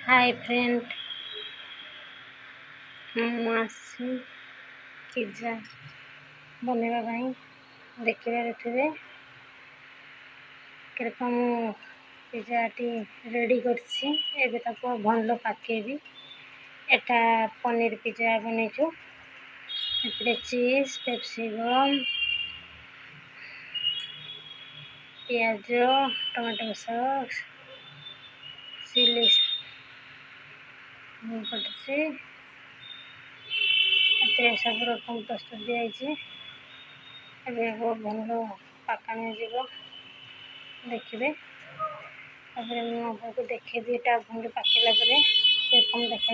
Hi friend, मुझे pizza बनवाई देखिए थे किरकम पिज्जाटी रेडी कर भल पकेबी। एटा पनीर पिज्जा बनईचु। चीज, पेप्सिकम, पियाज, टमाटो सॉस, चिली पड़े सब रकम प्रस्तुत दिखाई। भल पकाने जीव देखिए। मुझे देखे दीटा भल पकला कम देखा।